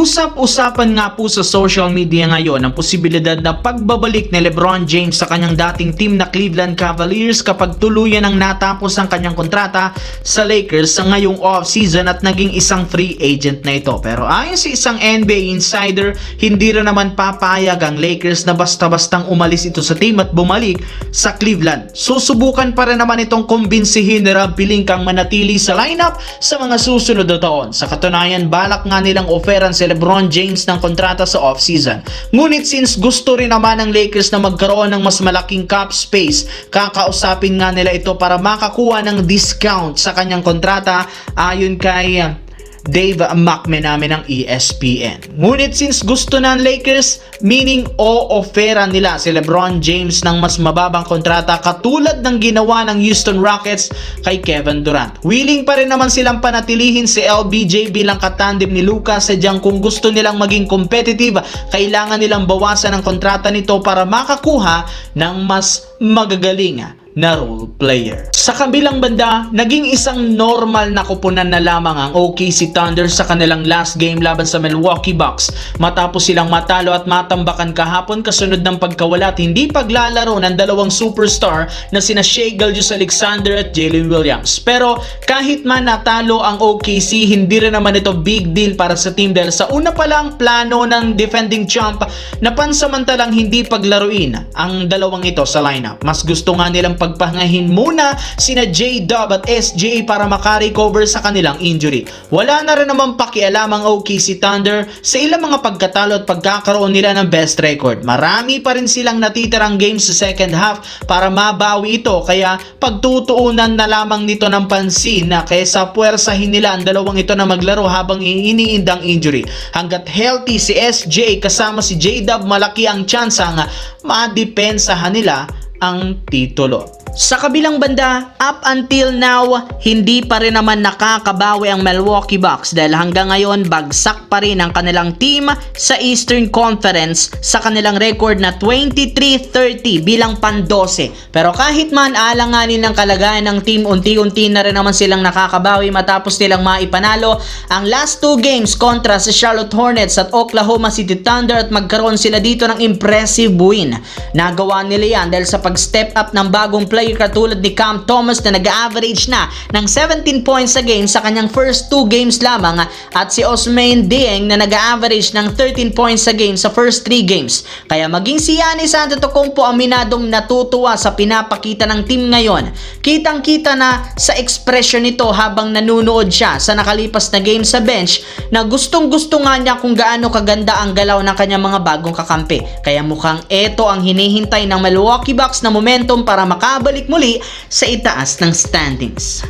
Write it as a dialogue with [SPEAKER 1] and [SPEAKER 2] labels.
[SPEAKER 1] Usap-usapan nga po sa social media ngayon ang posibilidad na pagbabalik ni LeBron James sa kanyang dating team na Cleveland Cavaliers kapag tuluyan ang natapos ang kanyang kontrata sa Lakers sa ngayong off-season at naging isang free agent na ito. Pero ayon sa isang NBA insider, hindi rin naman papayag ang Lakers na basta-bastang umalis ito sa team at bumalik sa Cleveland. Susubukan pa rin naman itong kumbinsihin ni Rob Pelinka manatili sa lineup sa mga susunod na taon. Sa katunayan, balak nga nilang oferan si LeBron James ng kontrata sa off-season. Ngunit since gusto rin naman ng Lakers na magkaroon ng mas malaking cap space, kakausapin nga nila ito para makakuha ng discount sa kanyang kontrata ayon kay Dave McMenamin ng ESPN. Ngunit since gusto ng Lakers, meaning o-offera nila si LeBron James ng mas mababang kontrata katulad ng ginawa ng Houston Rockets kay Kevin Durant. Willing pa rin naman silang panatilihin si LBJ bilang katandem ni Luka, sadyang kung gusto nilang maging competitive, kailangan nilang bawasan ang kontrata nito para makakuha ng mas magagaling na role player. Sa kabilang banda, naging isang normal na kupunan na lamang ang OKC Thunder sa kanilang last game laban sa Milwaukee Bucks matapos silang matalo at matambakan kahapon kasunod ng pagkawala at hindi paglalaro ng dalawang superstar na sina Shai Gilgeous-Alexander at Jalen Williams. Pero kahit man natalo ang OKC, hindi rin naman ito big deal para sa team dahil sa una pa lang plano ng defending champ na pansamantalang hindi paglaruin ang dalawang ito sa lineup. Mas gusto nga nilang pagpahingahin muna sina J-Dub at SGA para makarecover sa kanilang injury. Wala na rin naman pakialam ang OKC Thunder sa ilang mga pagkatalo at pagkakaroon nila ng best record. Marami pa rin silang natitirang games sa second half para mabawi ito, kaya pagtutuunan na lamang nito ng pansin na kaysa puwersahin nila ang dalawang ito na maglaro habang iniindang injury. Hanggat healthy si SGA kasama si J-Dub, malaki ang tsansa nga madepensahan nila ang titulo. Sa kabilang banda, up until now, hindi pa rin naman nakakabawi ang Milwaukee Bucks dahil hanggang ngayon bagsak pa rin ang kanilang team sa Eastern Conference sa kanilang record na 23-30 bilang pan-12. Pero kahit man alanganin ng kalagayan ng team, unti-unti na rin naman silang nakakabawi matapos nilang maipanalo ang last 2 games kontra sa Charlotte Hornets at Oklahoma City Thunder at magkaroon sila dito ng impressive win. Nagawa nila yan dahil sa pag-step up ng bagong player katulad ni Cam Thomas na nag-average na ng 17 points a game sa kanyang first 2 games lamang at si Ousmane Dieng na nag-average ng 13 points a game sa first 3 games. Kaya maging si Giannis Antetokounmpo aminadong natutuwa sa pinapakita ng team ngayon. Kitang-kita na sa expression nito habang nanunood siya sa nakalipas na game sa bench na gustong-gusto nga niya kung gaano kaganda ang galaw ng kanyang mga bagong kakampi. Kaya mukhang eto ang hinihintay ng Milwaukee Bucks na momentum para makabalik muli sa itaas ng standings.